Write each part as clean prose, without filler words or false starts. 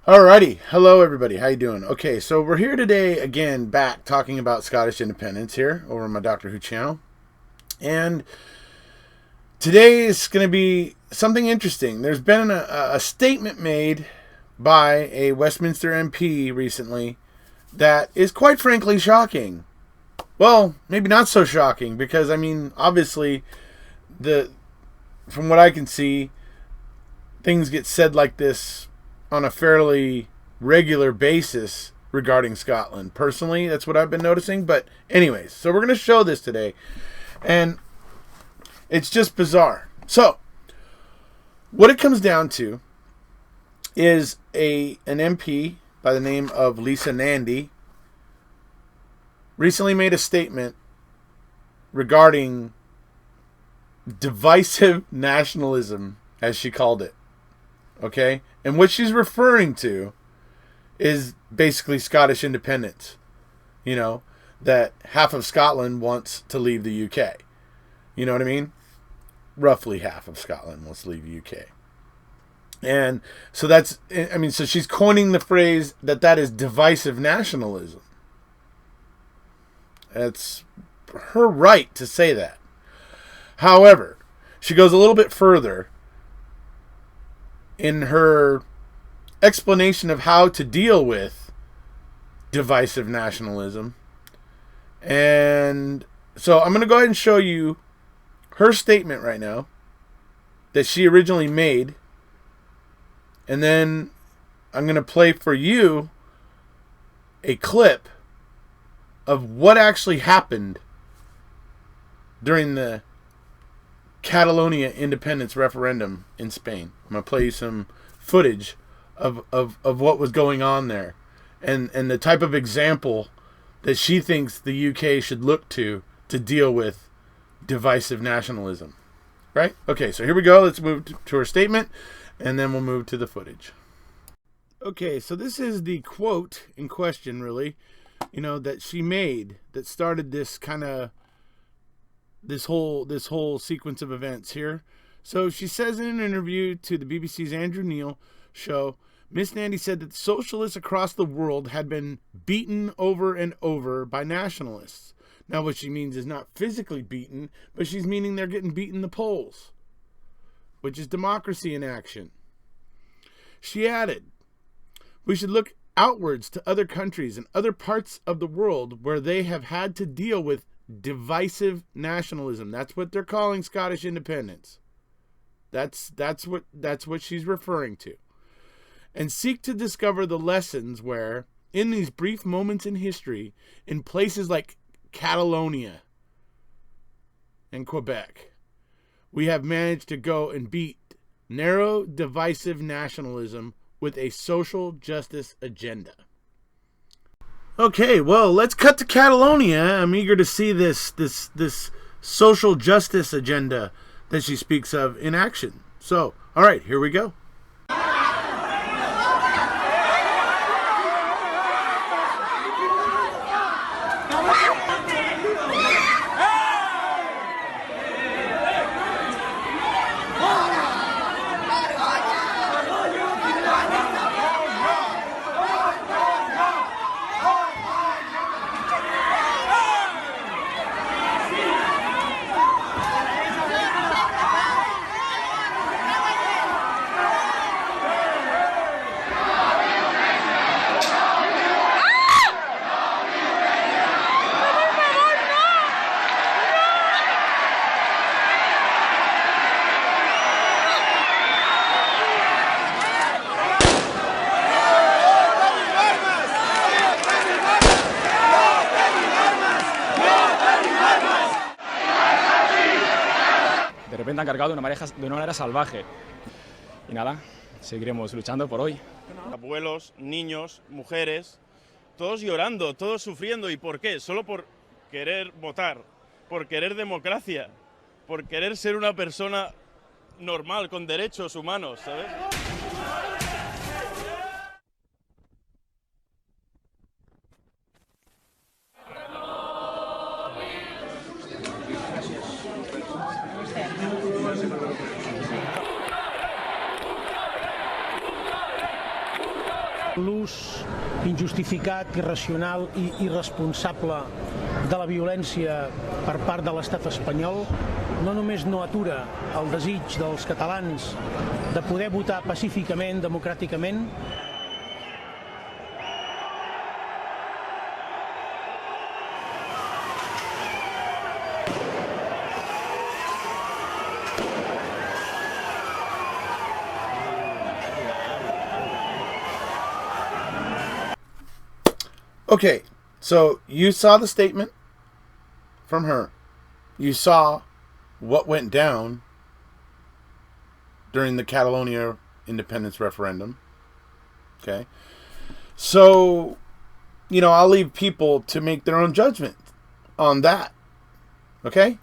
Alrighty, hello everybody. How you doing? Okay, so we're here today again, back talking about Scottish independence here over on my Doctor Who channel, and today is going to be something interesting. There's been a statement made by a Westminster MP recently that is quite frankly shocking. Well, maybe not so shocking because I mean, obviously, from what I can see, things get said like this on a fairly regular basis regarding Scotland. Personally, that's what I've been noticing. But anyways, so we're going to show this today. And it's just bizarre. So, what it comes down to is an MP by the name of Lisa Nandy recently made a statement regarding divisive nationalism, as she called it. Okay? And what she's referring to is basically Scottish independence. You know, that half of Scotland wants to leave the UK. You know what I mean? Roughly half of Scotland wants to leave the UK. And so so she's coining the phrase that is divisive nationalism. It's her right to say that. However, she goes a little bit further in her explanation of how to deal with divisive nationalism. And so I'm going to go ahead and show you her statement right now that she originally made. And then I'm going to play for you a clip of what actually happened during the Catalonia independence referendum in Spain. I'm going to play you some footage of what was going on there and the type of example that she thinks the UK should look to deal with divisive nationalism. Right? Okay, so here we go. Let's move to her statement and then we'll move to the footage. Okay, so this is the quote in question, really, that she made that started this kind of this whole sequence of events here. So she says in an interview to the BBC's Andrew Neil show, Miss Nandy said that socialists across the world had been beaten over and over by nationalists. Now what she means is not physically beaten, but she's meaning they're getting beaten in the polls, which is democracy in action. She added, we should look outwards to other countries and other parts of the world where they have had to deal with divisive nationalism. That's what they're calling Scottish independence. That's what she's referring to. And seek to discover the lessons where, in these brief moments in history, in places like Catalonia and Quebec, we have managed to go and beat narrow, divisive nationalism with a social justice agenda. Okay, well, let's cut to Catalonia. I'm eager to see this social justice agenda that she speaks of in action. So, all right, here we go. De repente han cargado de una manera salvaje. Y nada, seguiremos luchando por hoy. Abuelos, niños, mujeres, todos llorando, todos sufriendo. ¿Y por qué? Solo por querer votar, por querer democracia, por querer ser una persona normal, con derechos humanos, ¿sabes? L'ús injustificat, irracional i irresponsable de la violència per part de l'estat espanyol no només no atura el desig dels catalans de poder votar pacíficament, democràticament, Okay, so you saw the statement from her. You saw what went down during the Catalonia independence referendum. Okay. So, I'll leave people to make their own judgment on that. Okay?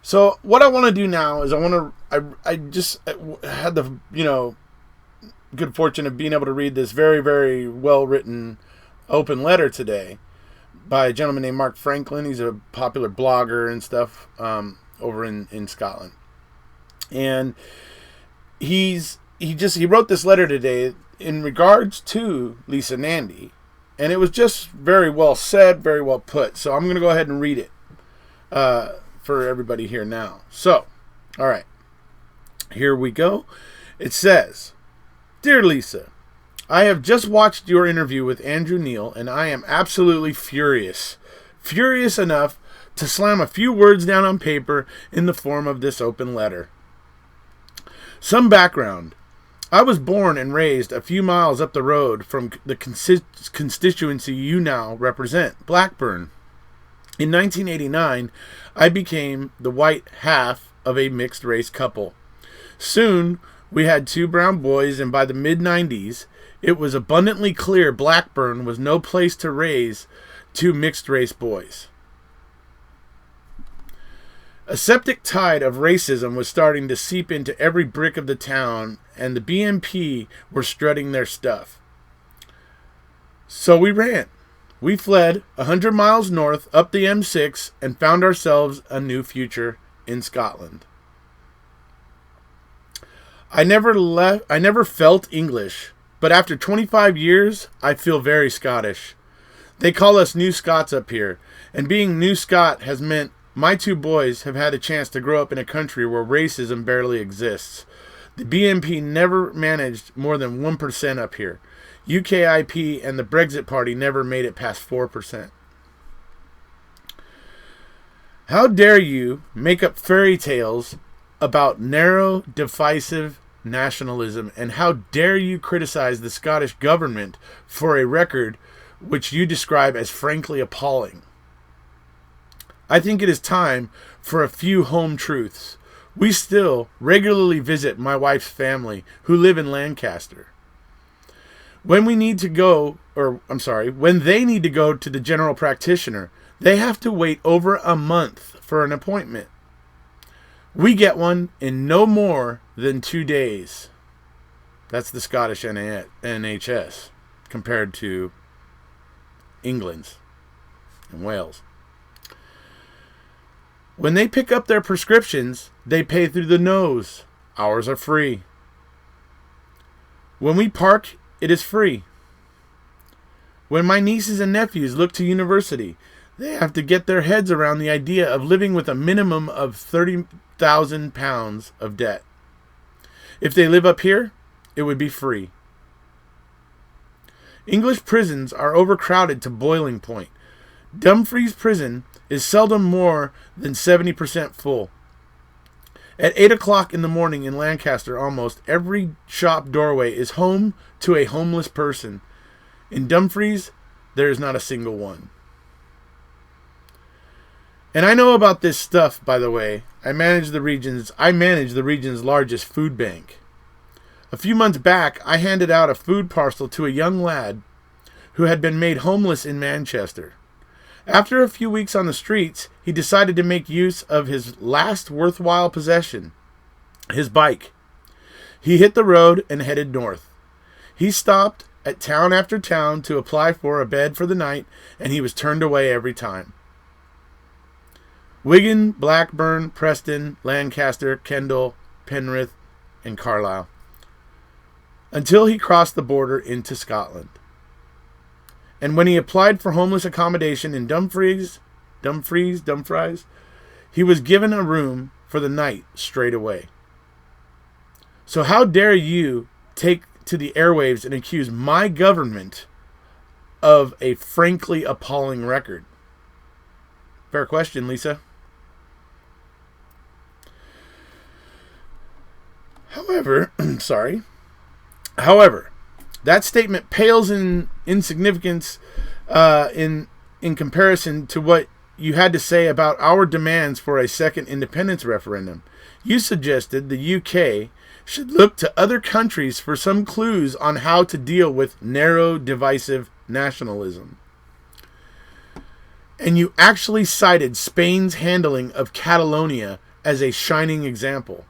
So, what I want to do now is I just had the, good fortune of being able to read this very, very well-written open letter today by a gentleman named Mark Frankland. He's a popular blogger and stuff over in Scotland. And he wrote this letter today in regards to Lisa Nandy. And it was just very well said, very well put. So I'm going to go ahead and read it for everybody here now. So, all right. Here we go. It says, "Dear Lisa, I have just watched your interview with Andrew Neil, and I am absolutely furious. Furious enough to slam a few words down on paper in the form of this open letter. Some background. I was born and raised a few miles up the road from the constituency you now represent, Blackburn. In 1989, I became the white half of a mixed-race couple. Soon, we had 2 brown boys, and by the mid-90s, it was abundantly clear Blackburn was no place to raise 2 mixed-race boys. A septic tide of racism was starting to seep into every brick of the town, and the BMP were strutting their stuff. So we ran. We fled 100 miles north up the M6 and found ourselves a new future in Scotland. I never felt English, but after 25 years, I feel very Scottish. They call us New Scots up here, and being New Scot has meant my 2 boys have had a chance to grow up in a country where racism barely exists. The BNP never managed more than 1% up here. UKIP and the Brexit Party never made it past 4%. How dare you make up fairy tales about narrow, divisive nationalism, and how dare you criticize the Scottish government for a record which you describe as frankly appalling. I think it is time for a few home truths. We still regularly visit my wife's family who live in Lancaster. When they need to go to the general practitioner, they have to wait over a month for an appointment. We get one in no more than 2 days. That's the Scottish NHS compared to England's and Wales. When they pick up their prescriptions, they pay through the nose. Ours are free. When we park, it is free. When my nieces and nephews look to university, they have to get their heads around the idea of living with a minimum of £30,000 of debt. If they live up here, it would be free. English prisons are overcrowded to boiling point. Dumfries Prison is seldom more than 70% full. At 8 o'clock in the morning in Lancaster, almost every shop doorway is home to a homeless person. In Dumfries, there is not a single one. And I know about this stuff, by the way. I manage the region's largest food bank. A few months back, I handed out a food parcel to a young lad who had been made homeless in Manchester. After a few weeks on the streets, he decided to make use of his last worthwhile possession, his bike. He hit the road and headed north. He stopped at town after town to apply for a bed for the night, and he was turned away every time. Wigan, Blackburn, Preston, Lancaster, Kendal, Penrith, and Carlisle, until he crossed the border into Scotland. And when he applied for homeless accommodation in Dumfries, he was given a room for the night straight away. So how dare you take to the airwaves and accuse my government of a frankly appalling record? Fair question, Lisa. However, that statement pales in insignificance in comparison to what you had to say about our demands for a second independence referendum. You suggested the UK should look to other countries for some clues on how to deal with narrow, divisive nationalism. And you actually cited Spain's handling of Catalonia as a shining example.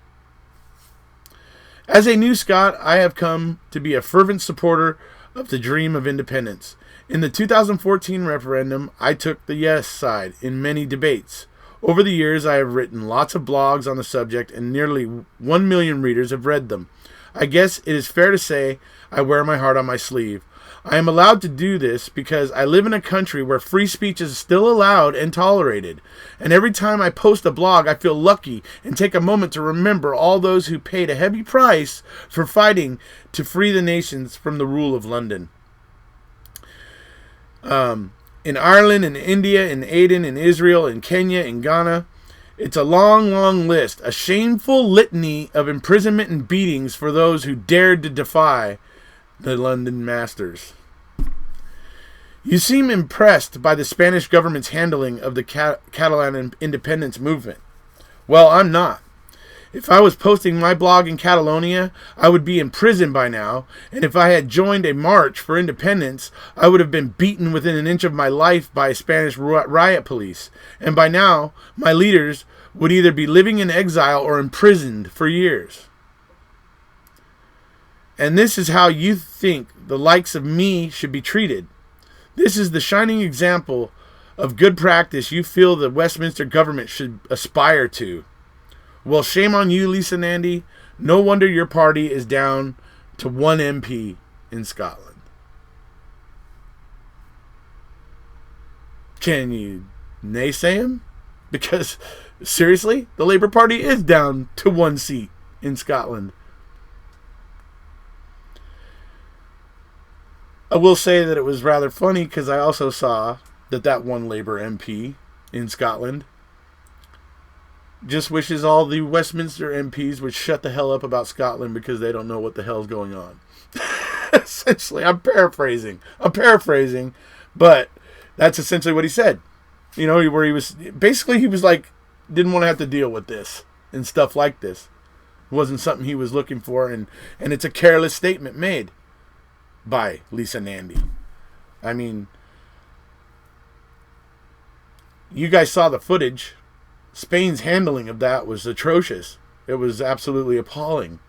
As a New Scot, I have come to be a fervent supporter of the dream of independence. In the 2014 referendum, I took the yes side in many debates. Over the years, I have written lots of blogs on the subject, and nearly 1 million readers have read them. I guess it is fair to say I wear my heart on my sleeve. I am allowed to do this because I live in a country where free speech is still allowed and tolerated. And every time I post a blog, I feel lucky and take a moment to remember all those who paid a heavy price for fighting to free the nations from the rule of London. In Ireland, in India, in Aden, in Israel, in Kenya, in Ghana, it's a long, long list, a shameful litany of imprisonment and beatings for those who dared to defy the London masters. You seem impressed by the Spanish government's handling of the Catalan independence movement. Well, I'm not. If I was posting my blog in Catalonia, I would be in prison by now, and if I had joined a march for independence, I would have been beaten within an inch of my life by Spanish riot police, and by now, my leaders would either be living in exile or imprisoned for years. And this is how you think the likes of me should be treated. This is the shining example of good practice you feel the Westminster government should aspire to. Well, shame on you, Lisa Nandy. No wonder your party is down to 1 MP in Scotland. Can you naysay him? Because, seriously, the Labour Party is down to 1 seat in Scotland. I will say that it was rather funny because I also saw that one Labour MP in Scotland just wishes all the Westminster MPs would shut the hell up about Scotland because they don't know what the hell's going on. Essentially, I'm paraphrasing, but that's essentially what he said. You know, where he was like, didn't want to have to deal with this and stuff like this. It wasn't something he was looking for, and it's a careless statement made by Lisa Nandy. I mean, you guys saw the footage. Spain's handling of that was atrocious. It was absolutely appalling.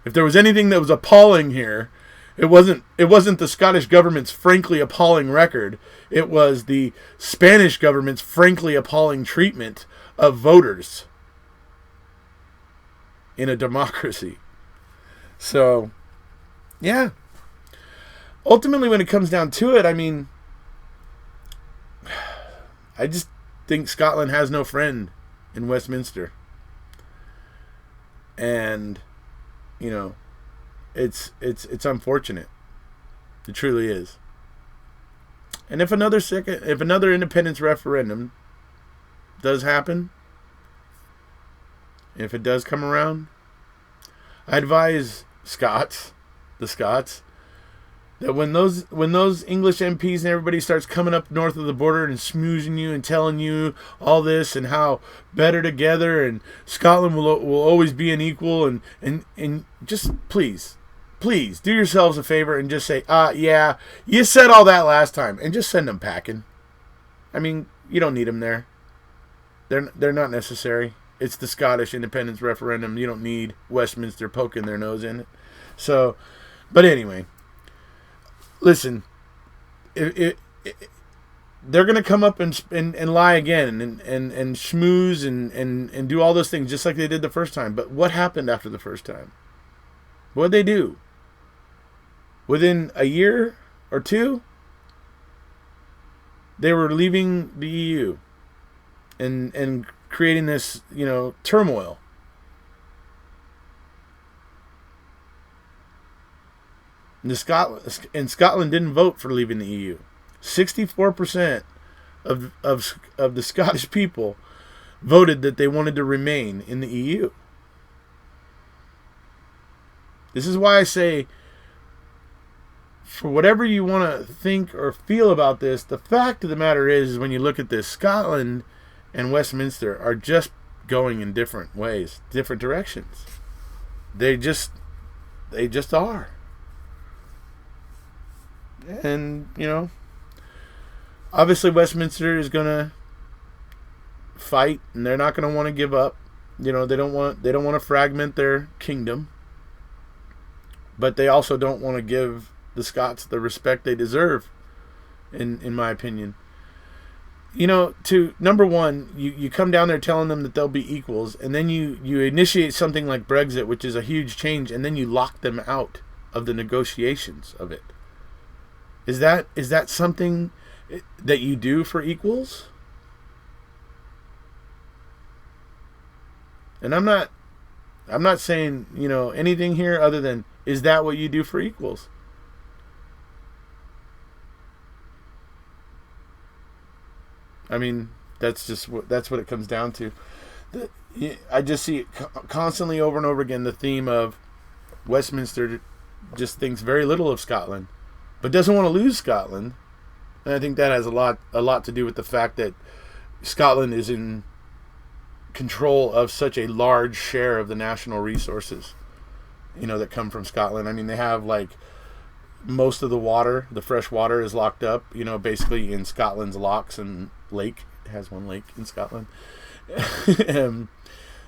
If there was anything that was appalling here, it wasn't the Scottish government's frankly appalling record. It was the Spanish government's frankly appalling treatment of voters in a democracy. So, yeah. Ultimately, when it comes down to it, I mean, I just think Scotland has no friend in Westminster. And, you know, it's unfortunate. It truly is. And if another independence referendum does happen, if it does come around, I advise the Scots, that when those English MPs and everybody starts coming up north of the border and smoozing you and telling you all this and how better together and Scotland will always be an equal and just please do yourselves a favor and just say, yeah, you said all that last time, and just send them packing. I mean, you don't need them there. They're not necessary. It's the Scottish independence referendum. You don't need Westminster poking their nose in it. So, but anyway. Listen, they're going to come up and lie again and schmooze and do all those things just like they did the first time. But what happened after the first time? What did they do? Within a year or two, they were leaving the EU and creating this, turmoil. Scotland didn't vote for leaving the EU. 64% of the Scottish people voted that they wanted to remain in the EU. This is why I say, for whatever you want to think or feel about this, the fact of the matter is when you look at this, Scotland and Westminster are just going in different ways, different directions. They just are. And, obviously Westminster is going to fight, and they're not going to want to give up. They don't want to fragment their kingdom. But they also don't want to give the Scots the respect they deserve, in my opinion. To number one, you come down there telling them that they'll be equals, and then you initiate something like Brexit, which is a huge change, and then you lock them out of the negotiations of it. Is that something that you do for equals? And I'm not saying, anything here other than, is that what you do for equals? I mean, that's what it comes down to. I just see it constantly over and over again, the theme of Westminster just thinks very little of Scotland, but doesn't want to lose Scotland. And I think that has a lot to do with the fact that Scotland is in control of such a large share of the national resources, that come from Scotland. I mean, they have most of the water, the fresh water is locked up, basically in Scotland's locks and lake. It has one lake in Scotland.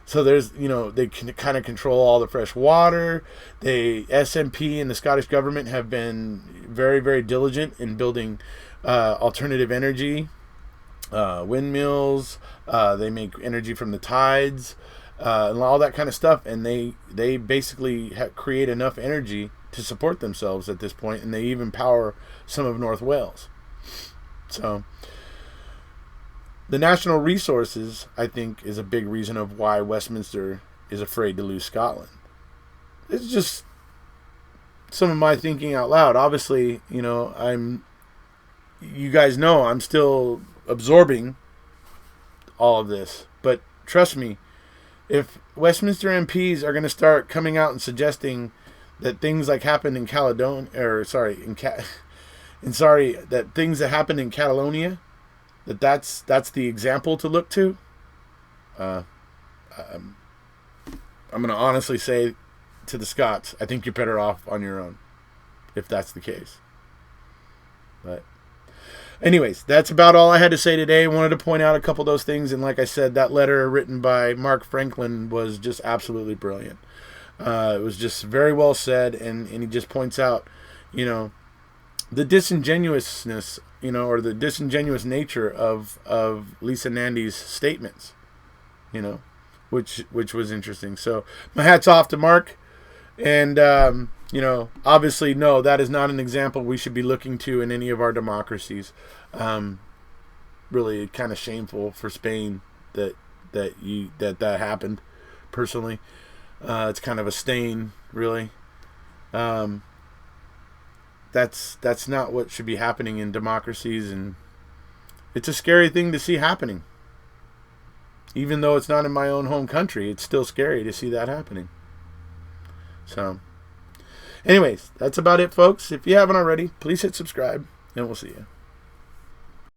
So there's, they can kind of control all the fresh water. SMP and the Scottish government have been very, very diligent in building alternative energy, windmills. They make energy from the tides, and all that kind of stuff. And they basically create enough energy to support themselves at this point, and they even power some of North Wales. So the national resources, I think, is a big reason of why Westminster is afraid to lose Scotland. It's just some of my thinking out loud. Obviously, you guys know I'm still absorbing all of this, but trust me, if Westminster MPs are going to start coming out and suggesting that things like happened in that things that happened in Catalonia, that's the example to look to. I'm going to honestly say to the Scots, I think you're better off on your own if that's the case. But anyways, that's about all I had to say today. I wanted to point out a couple of those things, and like I said, that letter written by Mark Frankland was just absolutely brilliant. It was just very well said, and he just points out, the disingenuousness, or the disingenuous nature of Lisa Nandy's statements, which was interesting. So my hat's off to Mark, and obviously, no, that is not an example we should be looking to in any of our democracies. Really kind of shameful for Spain that happened. Personally, it's kind of a stain, really. That's not what should be happening in democracies, and it's a scary thing to see happening. Even though it's not in my own home country, it's still scary to see that happening. So, anyways, that's about it, folks. If you haven't already, please hit subscribe, and we'll see you.